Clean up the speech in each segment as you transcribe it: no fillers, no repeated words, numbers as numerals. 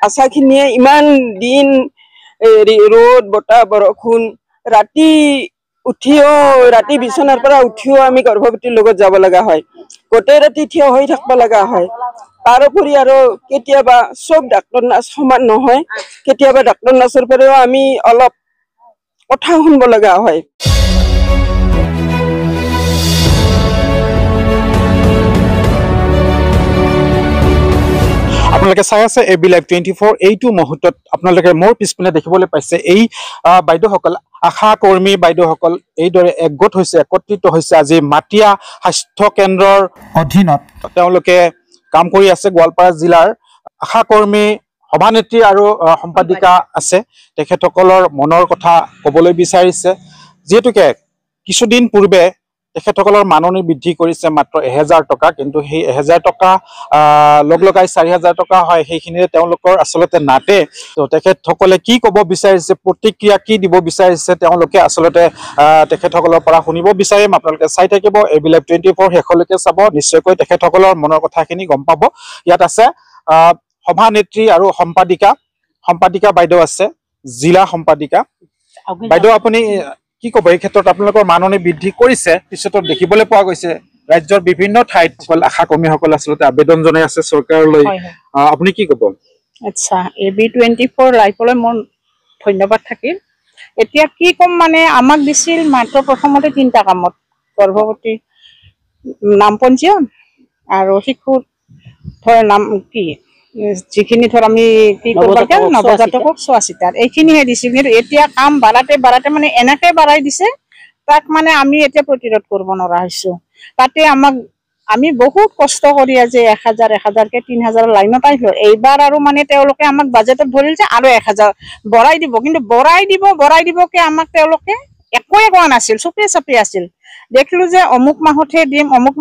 আশাখিনিয়ে ইমান দিন ৰ'দ বতাহ বৰষুণ ৰাতি উঠিও ৰাতি বিছনাৰ পৰা উঠিও আমি গৰ্ভৱতীৰ লগত যাব লগা হয় গোটেই ৰাতি থিয় হৈ থাকিব লগা হয় তাৰোপৰি আৰু কেতিয়াবা সব ডাক্তৰ নাৰ্ছ সমান নহয় কেতিয়াবা ডাক্তৰ নাৰ্ছৰ পৰাও আমি অলপ কথা শুনিব লগা হয় আপোনালোকে চাই আছে এবি লাইভ 24 এইটো মুহূৰ্তত আপোনালোকে মোৰ পিছপিনে দেখিবলৈ পাইছে এই বাইদেউসকল আশা কৰ্মী বাইদেউসকল এইদৰে একগোট হৈছে একত্ৰিত হৈছে আজি মাটিয়া স্বাস্থ্য কেন্দ্ৰৰ অধীনত তেওঁলোকে কাম কৰি আছে গোৱালপাৰা জিলাৰ আশা কৰ্মী সভানেত্ৰী আৰু সম্পাদিকা আছে তেখেতসকলৰ মনৰ কথা ক'বলৈ বিচাৰিছে যেহেতুকে কিছুদিন পূৰ্বে তেখেতসকলৰ মাননি বৃদ্ধি কৰিছে মাত্ৰ 1000 টকা কিন্তু সেই 1000 টকা লগ লগাই 4000 টকা হয় সেইখিনিৰে তেওঁলোকৰ আসলতে নাটে তো তেখেতসকলে কি ক'ব বিচাৰিছে প্ৰতিক্ৰিয়া কি দিব বিচাৰিছে তেওঁলোকে আসলতে তেখেতসকলৰ পৰা শুনিব বিচাৰিম আপোনালোকে চাই থাকিব এবি লাইভ 24 শেষলৈকে চাব নিশ্চয়কৈ তেখেতসকলৰ মনৰ কথাখিনি গম পাব ইয়াত আছে সভানেত্ৰী আৰু সম্পাদিকা বাইদেউ আছে জিলা সম্পাদিকা বাইদেউ আপুনি কি ক'ব এই ক্ষেত্ৰত আপোনালোকৰ মাননি বৃদ্ধি কৰিছে পিছতো দেখিবলৈ পোৱা গৈছে ৰাজ্যৰ বিভিন্ন ঠাইত আশা কৰ্মীসকল আসলতে আবেদন জনাই আছে চৰকাৰলৈ আপুনি কি ক'ব আচ্ছা এবি 24 লাইভলৈ মোৰ ধন্যবাদ থাকিল এতিয়া কি কম মানে আমাক দিছিল মাত্ৰ প্ৰথমতে তিনটা কামত গৰ্ভৱতী নাম পঞ্জীয়ন আৰু শিশুৰ ধৰ নাম কি যিখিনি ধৰ আমি কি কৰিব লাগে নৱজাতকক চোৱাচিতাৰ এইখিনিহে দিছিল কিন্তু এতিয়া কাম বাঢ়াতে মানে এনেকৈ বাঢ়াই দিছে তাক মানে আমি এতিয়া প্ৰতিৰোধ কৰিব নোৱাৰা হৈছোঁ তাতে আমাক আমি বহুত কষ্ট কৰি আজি 1000কে 3000 লাইনত আহিলোঁ এইবাৰ আৰু মানে তেওঁলোকে আমাক বাজেটত ধৰিল যে আৰু 1000 বঢ়াই দিব কিন্তু বঢ়াই দিবকে আমাক তেওঁলোকে একোৱে কোৱা নাছিল চুপে চাপে আছিল দেখিলো যে অমুক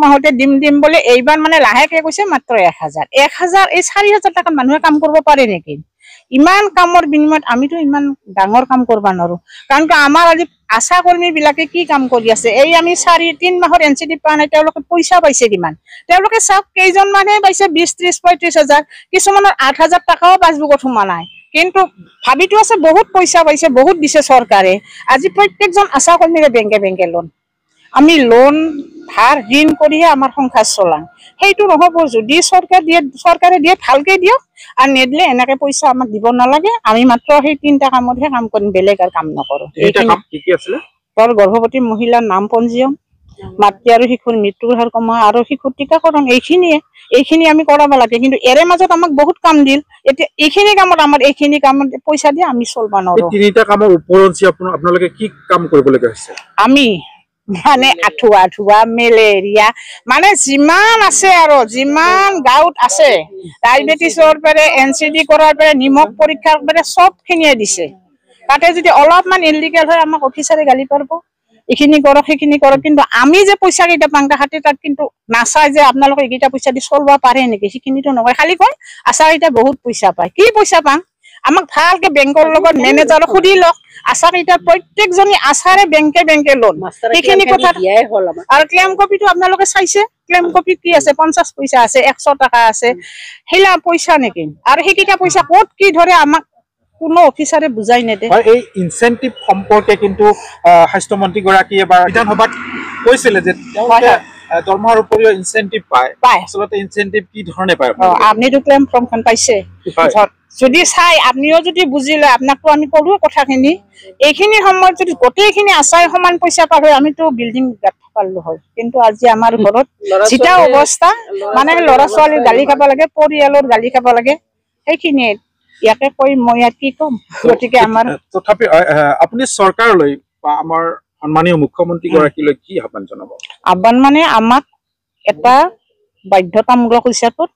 মাহতে দিম বলে এইবাৰ মানে লাহেকে কৈছে মাত্ৰ 1000 এই 4000 টাকাত মানুহে কাম কৰিব পাৰে নেকি ইমান কামৰ বিনিময়ত আমিতো ইমান ডাঙৰ কাম কৰিব নোৱাৰো কাৰণ আমাৰ আজি আশা কৰ্মী বিলাকে কি কাম কৰি আছে এই আমি 3 মাহৰ এনচিডি পোৱা নাই তেওঁলোকে পইচা পাইছে কিমান তেওঁলোকে চাওক কেইজন মানুহে পাইছে 20-30-35,000 কিছুমানৰ 8000 টাকাও পাছবুকত সোমা নাই কিন্তু ভাবিতো আছে বহুত পইচা পাইছে বহুত দিছে চৰকাৰে আজি প্ৰত্যেকজন আশা কৰ্মীৰে বেংকে লোন আমি লোন ধাৰ ঋণ কৰিহে আমাৰ সংসাৰ চলাং সেইটো নহব যদি চৰকাৰে দিয়ে ভালকে দিয়ক আৰু নেদিলে এনেকে পইচা আমাক দিব নালাগে আমি মাত্ৰ সেই 3টা কামতহে কাম কৰিম বেলেগ আৰু কাম নকৰো এইটা কাম কি আছিলে তাৰ গৰ্ভৱতী মহিলাৰ নাম পঞ্জীয়ন মাতৃ আৰু শিশুৰ মৃত্যুৰ হাৰ কমা আৰু শিশুৰ টিকাকৰণ এইখিনি আমি কৰাব লাগে কিন্তু এৰে মাজত আমাক বহুত কাম দিল এতিয়া এইখিনি কামত পইচা দিয়ে আমি চলবা নোৱাৰো 3টা কামৰ ওপৰত আপোনালোকে কি কাম কৰিব লগা হৈছে আমি মানে আঠুৱা মেলেৰিয়া মানে যিমান আছে আৰু যিমান গাঁৱত আছে ডায়েবেটিছৰ পৰা এনচিডি কৰাৰ পৰা নিমখ পৰীক্ষাৰ পৰা সবখিনিয়ে দিছে তাতে যদি অলপমান ইলিগেল হয় আমাক অফিচাৰে গালি পাৰিব এইখিনি কৰক সেইখিনি কৰক কিন্তু আমি যে পইচা কেইটা পাং তাহাঁতে তাত কিন্তু নাচায় যে আপোনালোকে এইকেইটা পইচা দি চলব পাৰে নেকি সেইখিনিতো নকয় খালি কয় আশাকেইটা বহুত পইচা পায় কি পইচা পাং আমাক ভালকে বেংকৰ লগত মেনেজাৰক সুধি লওক আশাকেইটা প্ৰত্যেকজনী আশাৰে বেংকে লোন সেইখিনি কথা আৰু ক্লেম কপিটো আপোনালোকে চাইছে ক্লেম কপিত কি আছে 50 পইচা আছে 100 টাকা আছে সেইলা পইচা নেকি আৰু সেইকেইটা পইচা ক'ত কি ধৰে আমাক কোনো অফিচাৰে বুজাই নেদে এই ইনসেন্টিভ সম্পৰ্কে কিন্তু স্বাস্থ্যমন্ত্ৰী গৰাকী এবাৰ বিধানসভাত কৈছিলে যে দৰমহাৰ উপৰিও ইনসেন্টিভ পায় আসলতে ইনসেন্টিভ কি ধৰণে পায় আপনিতো ক্লেম ফৰ্মখন পাইছে যদি চাই আপনিও যদি বুজিলে আপোনাকতো আমি কলো কথাখিনি এইখিনি সময়ত যদি গোটেইখিনি আছাই সমান পইচা পাৰ হয় আমিতো বিল্ডিং পাৰলো হয় কিন্তু আজি আমাৰ ঘৰত যেটা অৱস্থা মানে ল'ৰা ছোৱালীৰ গালি খাব লাগে পৰিয়ালৰ গালি খাব লাগে সেইখিনিয়ে ইয়াকে কৈ মই আৰ কি কম গতিকে আমাৰ তথাপি আপুনি চৰকাৰলৈ বা আমাৰ সন্মানীয় মুখ্যমন্ত্ৰী গৰাকীলৈ কি আহ্বান জনাব আহ্বান মানে আমাক এটা বাধ্যতামূলক হিচাপত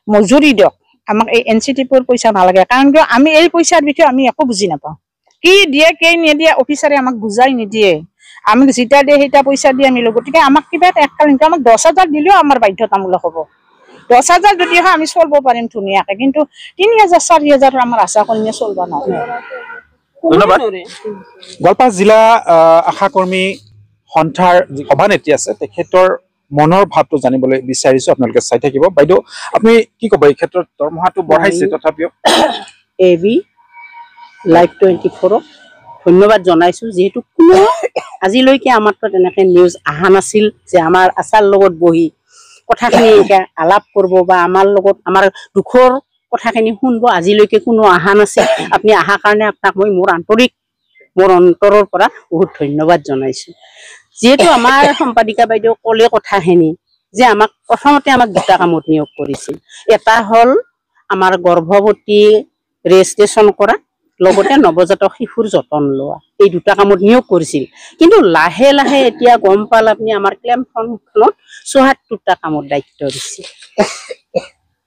মজুৰি দিয়ক আমাক এই এনচিটিপুৰ পইচা নালাগে কাৰণ আমি এই পইচাৰ বিষয়ে আমি একো বুজি নাপাওঁ কি দিয়ে কি নিদিয়ে অফিচাৰে আমাক বুজাই নিদিয়ে আমি যেটা দিয়ে সেইটা পইচা দি আমি গতিকে আমাক কিবা এককালীন আমাক 10,000 দিলেও আমাৰ বাধ্যতামূলক হ'ব 10,000 যদি হয় আমি চলব পাৰিম ধুনীয়াকে কিন্তু 3,000 4,000 আমাৰ আশা কৰ্মীয়ে চলবা নোৱাৰে ধন্যবাদ গোৱালপাৰা জিলা আশা কৰ্মী সন্থাৰ সভানেত্ৰী আছে তেখেতৰ মনৰ ভাৱটো জানিবলৈ বিচাৰিছো আপোনালোকে চাই থাকিব বাইদেউ আপুনি কি ক'ব এই ক্ষেত্ৰত দৰমহাটো বঢ়াইছে তথাপিও AB লাইভ 24 ধন্যবাদ জনাইছো যেহেতু কোনো আজিলৈকে আমাৰ তাত এনেকৈ নিউজ অহা নাছিল যে আমাৰ আচাৰ লগত বহি কথাখিনি আলাপ কৰিব বা আমাৰ লগত আমাৰ দুখৰ কথাখিনি শুনব আজিলৈকে কোনো অহা নাছিল আপুনি অহাৰ কাৰণে আপোনাক মই মোৰ অন্তৰৰ পৰা বহুত ধন্যবাদ জনাইছো যেহেতু আমাৰ সম্পাদিকা বাইদেউ ক'লে কথাখিনি যে আমাক প্ৰথমতে আমাক দুটা কামত নিয়োগ কৰিছিল এটা হ'ল আমাৰ গৰ্ভৱতী ৰেজিষ্ট্ৰেশ্যন কৰা লগতে নৱজাতক শিশুৰ যতন লোৱা এই দুটা কামত নিয়োগ কৰিছিল কিন্তু লাহে লাহে এতিয়া গম পাল আপুনি আমাৰ ক্লেমখনত ৭৪টা কামত দায়িত্ব দিছে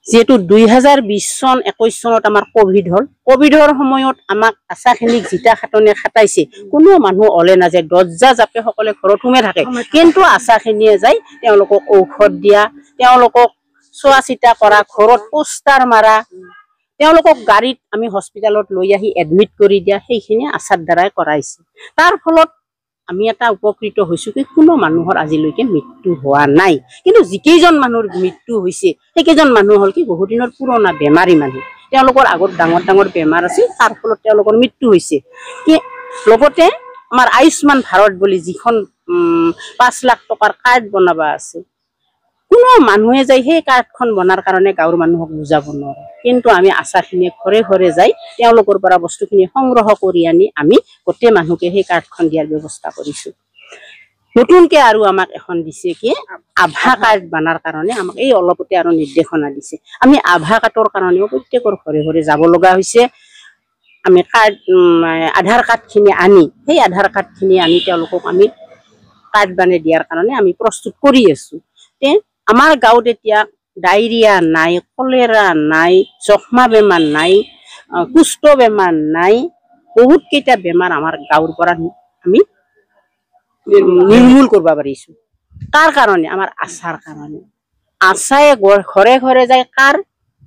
যেহেতু 2020 চন 21 চনত আমাৰ কোভিডৰ সময়ত আমাক আশাখিনিক জিতা খাটনে খাটাইছে কোনো মানুহ অলে নাযায় দৰ্জা জাপে সকলে ঘৰত সোমে থাকে কিন্তু আশাখিনিয়ে যায় তেওঁলোকক ঔষধ দিয়া তেওঁলোকক চোৱা চিতা কৰা ঘৰত পোষ্টাৰ মাৰা তেওঁলোকক গাড়ীত আমি হস্পিটেলত লৈ আহি এডমিট কৰি দিয়া সেইখিনি আশাৰ দ্বাৰাই কৰাইছে তাৰ ফলত আমি এটা উপকৃত হৈছো কি কোনো মানুহৰ আজিলৈকে মৃত্যু হোৱা নাই কিন্তু যিকেইজন মানুহৰ মৃত্যু হৈছে সেইকেইজন মানুহ হ'ল কি বহুত দিনৰ পুৰণা বেমাৰী মানুহ তেওঁলোকৰ আগত ডাঙৰ বেমাৰ আছিল তাৰ ফলত তেওঁলোকৰ মৃত্যু হৈছে কি লগতে আমাৰ আয়ুষ্মান ভাৰত বুলি যিখন 5 লাখ টকাৰ কাৰ্ড বনাবা আছে কোনো মানুহে যায় সেই কাৰ্ডখন বনাৰ কাৰণে গাঁৱৰ মানুহক বুজাব নোৱাৰে কিন্তু আমি আশাখিনিয়ে ঘৰে ঘৰে যাই তেওঁলোকৰ পৰা বস্তুখিনি সংগ্ৰহ কৰি আনি আমি গোটেই মানুহকে সেই কাৰ্ডখন দিয়াৰ ব্যৱস্থা কৰিছো নতুনকে আৰু আমাক এখন দিছে কি আভা কাৰ্ড বনাৰ কাৰণে আমাক এই অলপতে আৰু নিৰ্দেশনা দিছে আমি আভা কাৰ্ডৰ কাৰণেও প্ৰত্যেকৰ ঘৰে ঘৰে যাব লগা হৈছে আমি কাৰ্ড আধাৰ কাৰ্ডখিনি আনি সেই আধাৰ কাৰ্ডখিনি আনি তেওঁলোকক আমি কাৰ্ড বনাই দিয়াৰ কাৰণে আমি প্ৰস্তুত কৰি আছো আমাৰ গাঁৱত এতিয়া ডায়েৰিয়া নাই কলেৰা নাই যক্ষ্মা বেমাৰ নাই কুষ্ঠ বেমাৰ নাই বহুত কেইটা বেমাৰ আমাৰ গাঁৱৰ পৰা আমি নিৰ্মূল কৰিব পাৰিছো তাৰ কাৰণে আমাৰ আশাৰ কাৰণে আশাই ঘৰে ঘৰে যায় কাৰ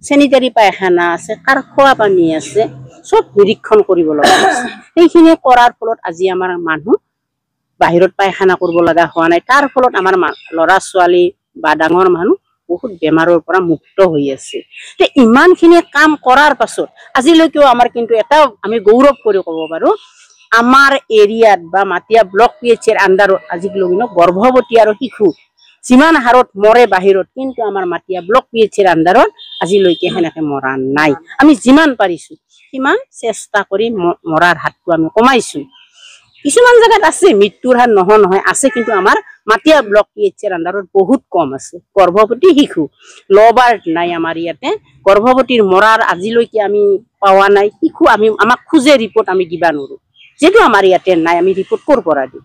চেনিটাৰী পায়খানা আছে কাৰ খোৱা পানী আছে চব নিৰীক্ষণ কৰিব লগা আছে সেইখিনি কৰাৰ ফলত আজি আমাৰ মানুহ বাহিৰত পায়খানা কৰিব লগা হোৱা নাই তাৰ ফলত আমাৰ ল'ৰা ছোৱালী বা ডাঙৰ মানুহ বহুত বেমাৰৰ পৰা মুক্ত হৈ আছে তে ইমানখিনি কাম কৰাৰ পাছত আজিলৈকেও আমাৰ কিন্তু এটা আমি গৌৰৱ কৰি ক'ব পাৰো আমাৰ এৰিয়াত বা মাটিয়া ব্লক PHৰ আণ্ডাৰত আজিলৈকে গৰ্ভৱতী আৰু শিশু যিমান হাৰত মৰে বাহিৰত কিন্তু আমাৰ মাটিয়া ব্লক PHৰ আণ্ডাৰত আজিলৈকে সেনেকে মৰা নাই আমি যিমান পাৰিছো সিমান চেষ্টা কৰি মৰাৰ হাতটো আমি কমাইছো কিছুমান জায়গাত আছে মৃত্যুৰ হাৰ নহয় আছে কিন্তু আমাৰ মাটিয়া ব্লক PHৰ আন্ডাৰত বহুত কম আছে গর্ভবতী শিশু লবার্ড নাই আমার ইয়াতে গর্ভবতীর মরার আজিলৈকে আমি পাওয়া নাই শিশু আমি আমাক খুঁজে রিপোর্ট আমি দিবা নৰো যেটো আমাৰ ইয়াতে নাই আমি ৰিপোৰ্ট কৰ পৰা দি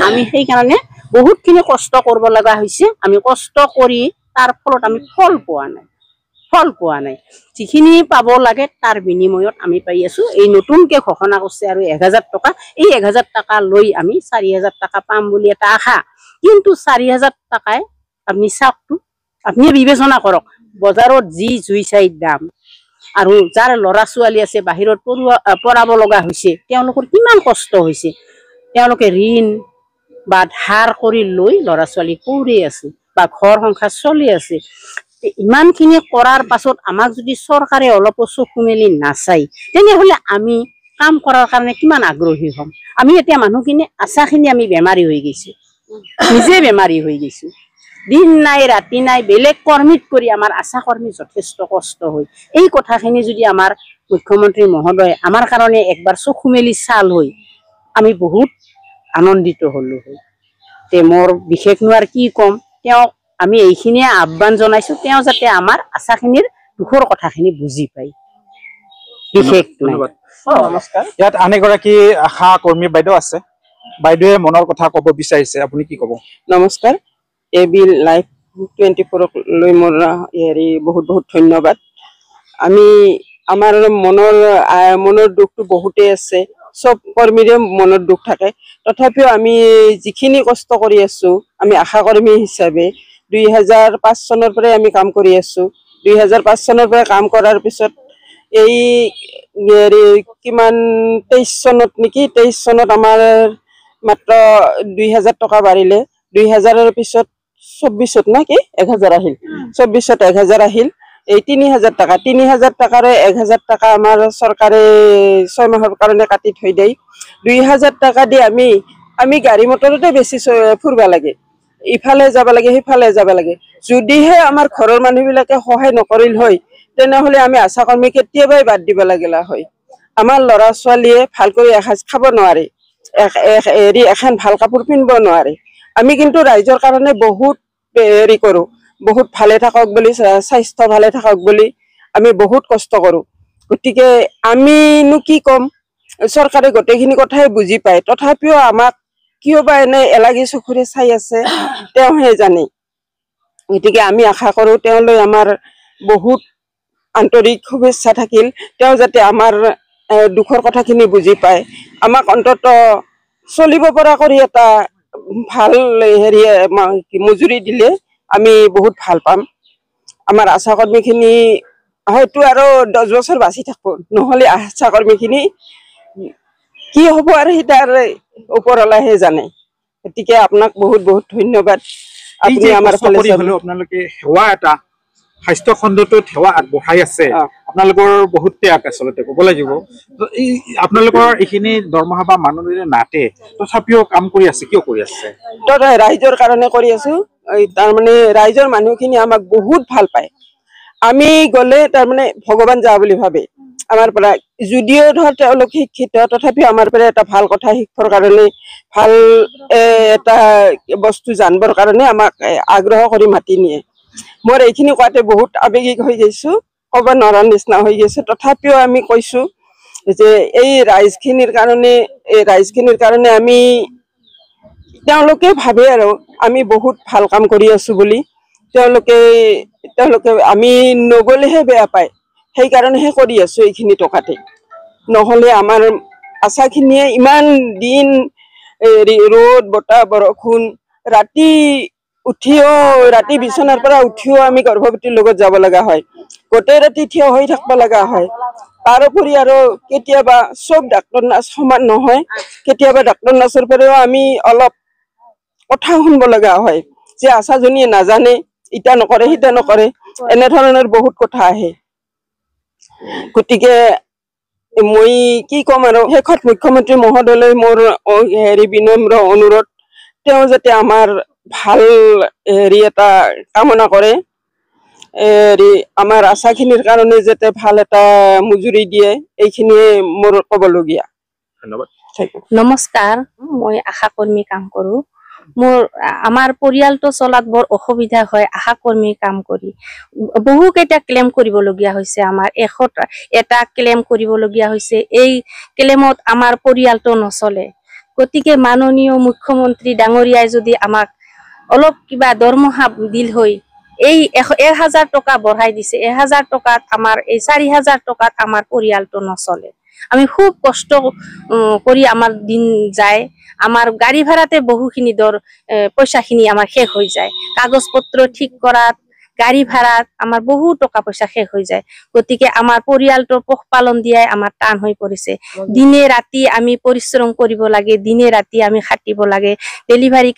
আমি সেই কাৰণে বহুতখিনি কষ্ট কৰিব লগা হৈছে আমি কষ্ট কৰি তাৰ ফলত আমি ফল পোৱা নাই যিখিনি পাব লাগে তাৰ বিনিময়ত আমি পাই আছো এই নতুনকে ঘোষণা কৰিছে আৰু 1000 টকা এই 1000 টাকা লৈ আমি 4000 টাকা পাম বুলি এটা আশা কিন্তু 4000 টাকায় আপনি চাকটো আপনি বিবেচনা কৰক বজাৰত যি জুই চাই দাম আৰু যাৰ লৰা ছোৱালী আছে বাহিৰত পঢ়াব লগা হৈছে তেওঁলোকৰ কিমান কষ্ট হৈছে তেওঁলোকে ঋণ বা ধাৰ কৰি লৈ লৰা ছোৱালী পঢ়ি আছে বা ঘৰ সংসাৰ চলি আছে ইমানখিনি কৰাৰ পাছত আমাক যদি চৰকাৰে অলপ চকু মেলি নাচাই তেনেহলে আমি কাম কৰাৰ কাৰণে কিমান আগ্ৰহী হ'ম আমি এতিয়া মানুহখিনি আশাখিনি আমি বেমাৰী হৈ গৈছো নিজে বেমাৰী হৈ গৈছো দিন নাই ৰাতি নাই বেলেগ কৰ্মীত কৰি আমাৰ আশা কৰ্মী যথেষ্ট কষ্ট হয় এই কথাখিনি যদি আমাৰ মুখ্যমন্ত্ৰী মহোদয় আমাৰ কাৰণে একবাৰ চকু মেলি চাল হয় আমি বহুত আনন্দিত হলো হয় তে মোৰ বিশেষ নোৱাৰ কি কম তেওঁ আমি এইখিনিয়ে আহ্বান জনাইছো তেওঁ যাতে আমাৰ আশাখিনিৰ দুখৰ কথাখিনি বুজি পায় বিশেষ ধন্যবাদ নমস্কাৰ ইয়াত আনেগৰাকী আশা কৰ্মী বাইদেউ আছে বাইদেৱে মনৰ কথা ক'ব বিচাৰিছে আপুনি কি ক'ব নমস্কাৰ AB লাইভ 24 লৈ মোৰ বহুত ধন্যবাদ আমি আমাৰ মনৰ দুখটো বহুতে আছে সব কৰ্মীৰে মনৰ দুখ থাকে তথাপিও আমি যিখিনি কষ্ট কৰি আছো আমি আশা কৰ্মী হিচাপে 2005 চনৰ পৰা আমি কাম কৰি আছো 2005 চনৰ পৰা কাম কৰাৰ পিছত এই কিমান 23 চনত নেকি 23 চনত আমাৰ মাত্ৰ 2000 টকা বাঢ়িলে 2000 ৰ পিছত 2024 না কি 1000 আহিল 24 1000 আহিল এই 3000 টাকা 3000 টাকারে 1000 টাকা আমার সরকারে 6 মাহৰ কাৰণে কাটি থৈ দেই 2000 টাকা দি আমি গাড়ী মটৰতে বেছি ফুৰবা লাগে ইফালে যাব লাগে সিফালে যাব লাগে যদিহে আমাৰ ঘৰৰ মানুহবিলাকে সহায় নকৰিল হয় তেনেহলে আমি আশা কৰ্মী কেতিয়াবাই বাদ দিব লাগিলা হয় আমাৰ ল'ৰা ছোৱালীয়ে ভালকৈ এসাঁজ খাব নোৱাৰে এখন ভাল কাপোৰ পিন্ধিব নোৱাৰে আমি কিন্তু ৰাইজৰ কাৰণে বহুত হেৰি কৰো বহুত ভালে থাকক বুলি স্বাস্থ্য ভালে থাকক বুলি আমি বহুত কষ্ট কৰো গতিকে আমিনো কি কম চৰকাৰে গোটেইখিনি কথাই বুজি পায় তথাপিও আমাক কিয় বা এনে এলাগি চকুৰে চাই আছে তেওঁহে জানে গতিকে আমি আশা কৰো তেওঁলৈ আমাৰ বহুত আন্তৰিক শুভেচ্ছা থাকিল তেওঁ যাতে আমাৰ দুখৰ কথাখিনি বুজি পায় আমাক অন্তত চলিব পৰা কৰি এটা ভাল হেৰি মজুৰি দিলে আমি বহুত ভাল পাম আমাৰ আশা কৰ্মীখিনি হয়তো আৰু 10 বছৰ বাঁচি থাকব নহলে আশা কৰ্মীখিনি কি হ'ব আৰু হিতাৰ ওপৰলাহে জানে গতিকে আপোনাক বহুত বহুত ধন্যবাদ আপুনি আমাৰ ফালে আপোনালোকে সেৱা এটা স্বাস্থ্য খণ্ডটোত সেৱা আগবঢ়াই আছে আপোনালোকৰ বহুত ত্যাগ আচলতে ক'ব লাগিব এই আপোনালোকৰ এইখিনি দৰমহা বা মাননীৰে নাতে তথাপিও কাম কৰি আছে কিয় কৰি আছে ৰাইজৰ কাৰণে কৰি আছো তাৰমানে ৰাইজৰ মানুহখিনি আমাক বহুত ভাল পায় আমি গলে তাৰমানে ভগৱান যা বুলি ভাবে আমাৰ পৰা যদিও ধৰ তেওঁলোক শিক্ষিত তথাপিও আমাৰ পৰা এটা ভাল কথা শিক্ষাৰ কাৰণে ভাল এটা বস্তু জানিবৰ কাৰণে আমাক আগ্ৰহ কৰি মাতি নিয়ে মোৰ এইখিনি কোৱাতে বহুত আবেগিক হৈ গৈছো ক'ব নোৱাৰাৰ নিচিনা হৈ গৈছে তথাপিও আমি কৈছো যে এই ৰাইজখিনিৰ কাৰণে আমি তেওঁলোকে ভাবে আৰু আমি বহুত ভাল কাম কৰি আছো বুলি তেওঁলোকে আমি নগলেহে বেয়া পায় সেইকাৰণেহে কৰি আছো এইখিনি টকাতে নহলে আমাৰ আশাখিনিয়ে ইমান দিন ৰ'দ বতাহ বৰষুণ ৰাতি বিছনাৰ পৰা উঠিও আমি গৰ্ভৱতীৰ লগত যাব লগা হয় গোটেই ৰাতি থিয় হৈ থাকিব লগা হয় তাৰোপৰি আৰু কেতিয়াবা চব ডাক্তৰ নাৰ্ছ সমান নহয় কেতিয়াবা ডাক্তৰ নাৰ্ছৰ পৰাও আমি অলপ কথা শুনিব লগা হয় যে আশাজনীয়ে নাজানে ইটা নকৰে সিটা নকৰে এনেধৰণৰ বহুত কথা আহে গতিকে মই কি ক'ম আৰু শেষত মুখ্যমন্ত্ৰী মহোদয়লৈ মোৰ বিনম্ৰ অনুৰোধ তেওঁ যাতে আমাৰ ভাল এটা কামনা কৰে আমাৰ আশাখিনিৰ কাৰণে যাতে ভাল এটা মজুৰি দিয়ে এইখিনিয়ে মোৰ ক'বলগীয়া ধন্যবাদ নমস্কাৰ মই আশা কৰ্মী কাম কৰো আমাৰ পৰিয়ালটো চলাত বৰ অসুবিধা হয় আশা কৰ্মী কাম কৰি বহুকেইটা ক্লেম কৰিবলগীয়া হৈছে আমাৰ এটা ক্লেম কৰিবলগীয়া হৈছে এই ক্লেমত আমাৰ পৰিয়ালটো নচলে গতিকে মাননীয় মুখ্যমন্ত্ৰী ডাঙৰীয়াই যদি আমাক অলপ কিবা দৰমহা দিল হৈ এই 1000 টকা বঢ়াই দিছে 1000 টকাত আমাৰ এই 4000 টকাত আমাৰ পৰিয়ালটো নচলে আমি খুব কষ্ট কৰি আমাৰ দিন যায় আমাৰ গাড়ী ভাড়াতে বহুখিনি পইচাখিনি আমাৰ শেষ হৈ যায় কাগজ পত্ৰ ঠিক কৰাত গাড়ী ভাড়াত আমাৰ বহু টকা পইচা শেষ হৈ যায় গতিকে আমাৰ পৰিয়ালটোৰ পোহপালন দিয়াই আমাৰ টান হৈ পৰিছে দিনে ৰাতি আমি পৰিশ্ৰম কৰিব লাগে দিনে ৰাতি আমি খাটিব লাগে ডেলিভাৰী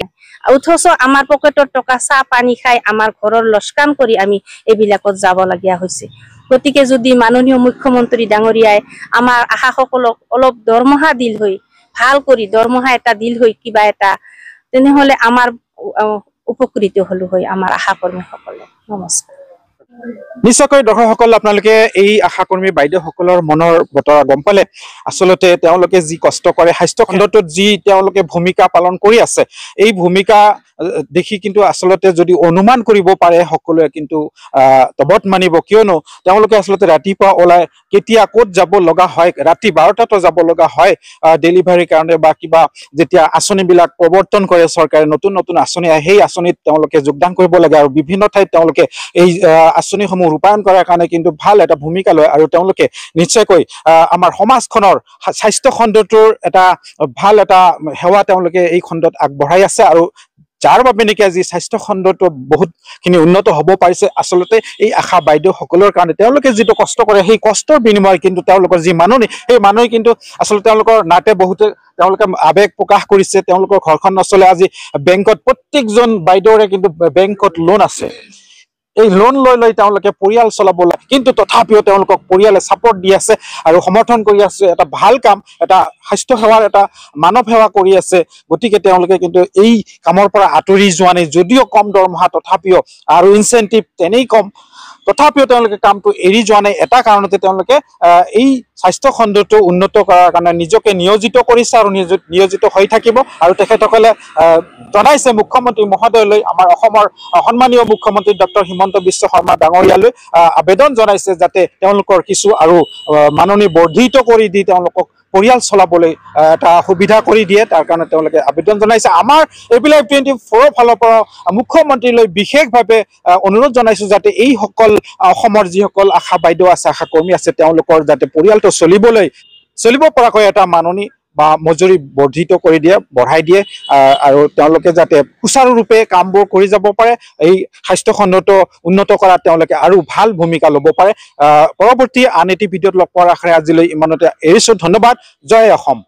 অথচ আমাৰ পকেটৰ টকা চাহ পানী খাই আমাৰ ঘৰৰ লস্কান কৰি আমি এইবিলাকত যাব লগীয়া হৈছে গতিকে যদি মাননীয় মুখ্যমন্ত্ৰী ডাঙৰীয়াই আমাৰ আশাসকলক অলপ দৰমহা দিল হৈ ভাল কৰি দৰমহা এটা দিল হৈ কিবা এটা তেনেহলে আমাৰ উপকৃত হলো হয় আমাৰ আশা কৰ্মীসকলে নমস্কাৰ নিশ্চয়কৈ দৰ্শকসকল আপোনালোকে এই আশা কৰ্মী বাইদেউসকলৰ মনৰ বতৰা গম পালে আচলতে তেওঁলোকে যি কষ্ট কৰে স্বাস্থ্য খণ্ডটোত যি তেওঁলোকে ভূমিকা পালন কৰি আছে এই ভূমিকা দেখি কিন্তু আচলতে যদি অনুমান কৰিব পাৰে সকলোৱে কিন্তু তবত মানিব কিয়নো তেওঁলোকে আচলতে ৰাতিপুৱা ওলাই কেতিয়া ক'ত যাব লগা হয় ৰাতি 12টাতো যাব লগা হয় ডেলিভাৰীৰ কাৰণে বা কিবা যেতিয়া আঁচনিবিলাক প্ৰৱৰ্তন কৰে চৰকাৰে নতুন নতুন আঁচনি আহে সেই আঁচনিত তেওঁলোকে যোগদান কৰিব লাগে আৰু বিভিন্ন ঠাইত তেওঁলোকে এই আঁচনিসমূহ ৰূপায়ণ কৰাৰ কাৰণে কিন্তু ভাল এটা ভূমিকা লয় আৰু তেওঁলোকে নিশ্চয়কৈ আমাৰ সমাজখনৰ স্বাস্থ্য খণ্ডটোৰ এটা ভাল এটা সেৱা তেওঁলোকে এই খণ্ডত আগবঢ়াই আছে আৰু যাৰ বাবে নেকি আজি স্বাস্থ্য খণ্ডটো বহুতখিনি উন্নত হ'ব পাৰিছে আচলতে এই আশা বাইদেউসকলৰ কাৰণে তেওঁলোকে যিটো কষ্ট কৰে সেই কষ্টৰ বিনিময় কিন্তু তেওঁলোকৰ যি মাননি সেই মাননি কিন্তু আচলতে তেওঁলোকৰ নাতে বহুতে তেওঁলোকে আৱেগ প্ৰকাশ কৰিছে তেওঁলোকৰ ঘৰখন নচলে আজি বেংকত প্ৰত্যেকজন বাইদেউৰে কিন্তু বেংকত লোন আছে এই লোন লৈ তেওঁলোকে পৰিয়াল চলাব লাগে কিন্তু তথাপিও তেওঁলোকক পৰিয়ালে ছাপৰ্ট দি আছে আৰু সমৰ্থন কৰি আছে এটা ভাল কাম এটা স্বাস্থ্য সেৱাৰ এটা মানৱ সেৱা কৰি আছে গতিকে তেওঁলোকে কিন্তু এই কামৰ পৰা আঁতৰি যোৱা নাই যদিও কম দৰমহা তথাপিও আৰু ইনচেন্টিভ তেনেই কম তথাপিও তেওঁলোকে কামটো এৰি যোৱা নাই এটা কাৰণতে তেওঁলোকে এই স্বাস্থ্য খণ্ডটো উন্নত কৰাৰ কাৰণে নিজকে নিয়োজিত কৰিছে আৰু নিয়োজিত হৈ থাকিব আৰু তেখেতসকলে জনাইছে মুখ্যমন্ত্ৰী মহোদয়লৈ আমাৰ অসমৰ সন্মানীয় মুখ্যমন্ত্ৰী ডক্টৰ হিমন্ত বিশ্ব শৰ্মা ডাঙৰীয়ালৈ আবেদন জনাইছে যাতে তেওঁলোকৰ কিছু আৰু মাননি বৰ্ধিত কৰি দি তেওঁলোকক পৰিয়াল চলাবলৈ এটা সুবিধা কৰি দিয়ে তাৰ কাৰণে তেওঁলোকে আবেদন জনাইছে আমাৰ এবিলাই 24 ফালৰ পৰা মুখ্যমন্ত্ৰীলৈ বিশেষভাৱে অনুৰোধ জনাইছো যাতে এই সকল অসমৰ যিসকল আশা বাইদেউ আছে আশা কৰ্মী আছে তেওঁলোকৰ যাতে পৰিয়ালটো চলিব পৰাকৈ এটা মাননি বা মজুৰি বৰ্ধিত কৰি দিয়ে বঢ়াই দিয়ে আৰু তেওঁলোকে যাতে সুচাৰুৰূপে কামবোৰ কৰি যাব পাৰে এই স্বাস্থ্য খণ্ডটো উন্নত কৰাত তেওঁলোকে আৰু ভাল ভূমিকা ল'ব পাৰে পৰৱৰ্তী আন এটি ভিডিঅ'ত লগ পোৱাৰ আশাৰে আজিলৈ ইমানতে এৰিছো ধন্যবাদ জয় অসম।